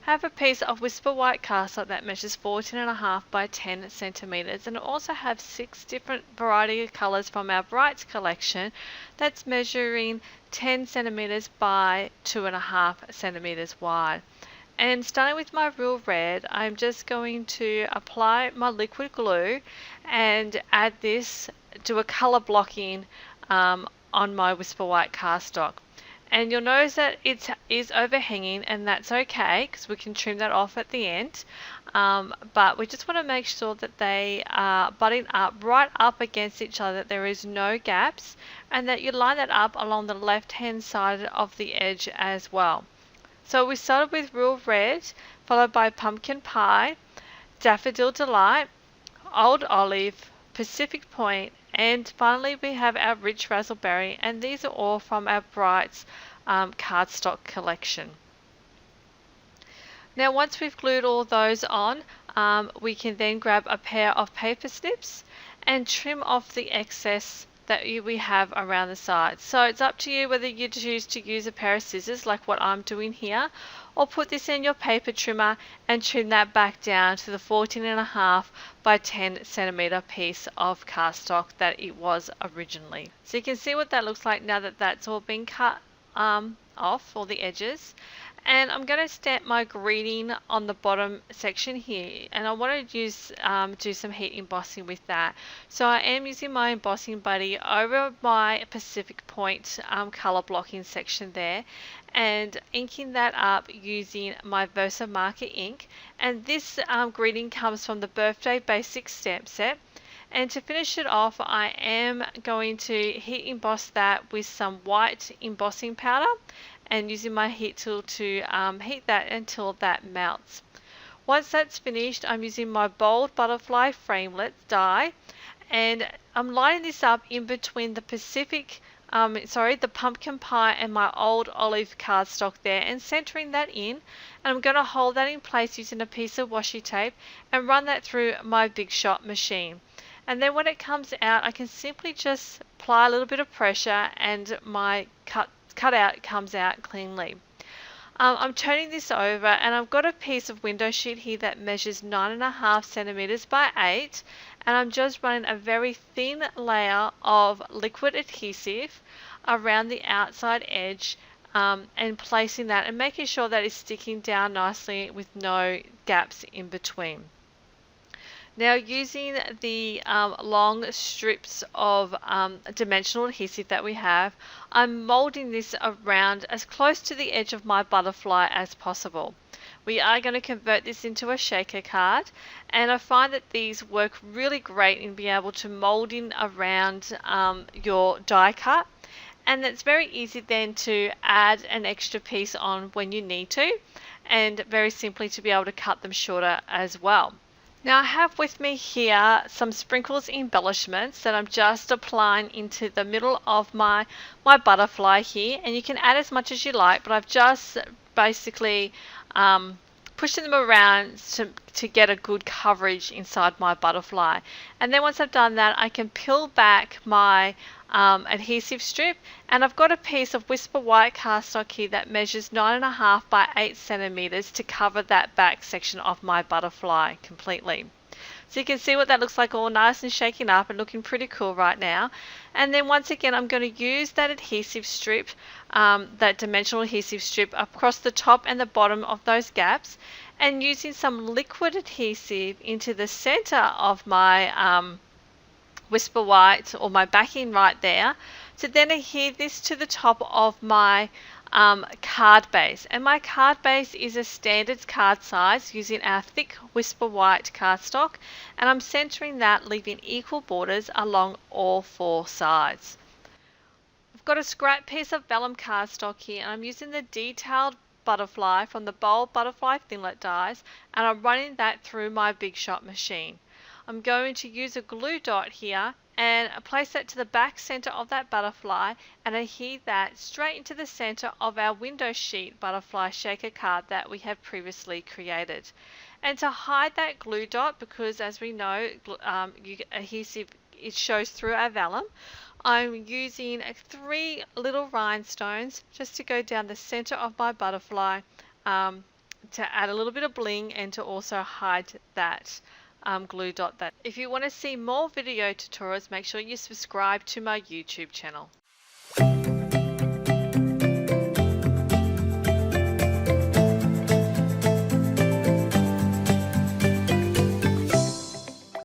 I have a piece of Whisper White cardstock that measures 14.5 by 10 centimeters, and I also have 6 different variety of colors from our Brights collection that's measuring 10 centimeters by 2.5 centimeters wide. And starting with my Real Red, I'm just going to apply my liquid glue and add this, do a color blocking on my Whisper White cardstock. And you'll notice that it is overhanging, and that's okay because we can trim that off at the end. But we just want to make sure that they are butting up right up against each other, that there is no gaps, and that you line that up along the left hand side of the edge as well. So we started with Real Red, followed by Pumpkin Pie, Daffodil Delight, Old Olive, Pacific Point, and finally we have our Rich Raspberry, and these are all from our Brights cardstock collection. Now once we've glued all those on, we can then grab a pair of paper snips and trim off the excess that we have around the sides. So it's up to you whether you choose to use a pair of scissors like what I'm doing here, or put this in your paper trimmer and trim that back down to the 14.5 by 10 centimeter piece of cardstock that it was originally. So you can see what that looks like now that that's all been cut off, all the edges. And I'm going to stamp my greeting on the bottom section here, and I want to use do some heat embossing with that. So I am using my embossing buddy over my Pacific Point color blocking section there, and inking that up using my Versamarker ink. And this greeting comes from the Birthday Basics stamp set. And to finish it off, I am going to heat emboss that with some white embossing powder, and using my heat tool to heat that until that melts. Once that's finished, I'm using my Bold Butterfly Framelit die, and I'm lining this up in between the the Pumpkin Pie and my Old Olive cardstock there, and centering that in. And I'm going to hold that in place using a piece of washi tape and run that through my Big Shot machine. And then when it comes out, I can simply just apply a little bit of pressure and my cutout comes out cleanly. I'm turning this over, and I've got a piece of window sheet here that measures 9.5 centimeters by 8, and I'm just running a very thin layer of liquid adhesive around the outside edge and placing that and making sure that it's sticking down nicely with no gaps in between. Now using the long strips of dimensional adhesive that we have, I'm molding this around as close to the edge of my butterfly as possible. We are going to convert this into a shaker card, and I find that these work really great in being able to mold in around your die cut, and it's very easy then to add an extra piece on when you need to, and very simply to be able to cut them shorter as well. Now I have with me here some sprinkles embellishments that I'm just applying into the middle of my butterfly here, and you can add as much as you like, but I've just basically pushing them around to get a good coverage inside my butterfly. And then once I've done that, I can peel back my adhesive strip, and I've got a piece of Whisper White cardstock here that measures 9.5 by 8 centimeters to cover that back section of my butterfly completely. So you can see what that looks like, all nice and shaking up and looking pretty cool right now. And then once again, I'm going to use that adhesive strip, that dimensional adhesive strip across the top and the bottom of those gaps, and using some liquid adhesive into the center of my Whisper White, or my backing right there, to then adhere this to the top of my card base. And my card base is a standard card size using our thick Whisper White cardstock, and I'm centering that, leaving equal borders along all 4 sides. I've got a scrap piece of vellum cardstock here, and I'm using the detailed butterfly from the Bold Butterfly Thinlet dies, and I'm running that through my Big Shot machine. I'm going to use a glue dot here and place that to the back center of that butterfly, and adhere that straight into the center of our window sheet butterfly shaker card that we have previously created. And to hide that glue dot, because as we know, adhesive, it shows through our vellum, I'm using 3 little rhinestones just to go down the center of my butterfly add a little bit of bling and to also hide that glue dot. That if you want to see more video tutorials, make sure you subscribe to my YouTube channel.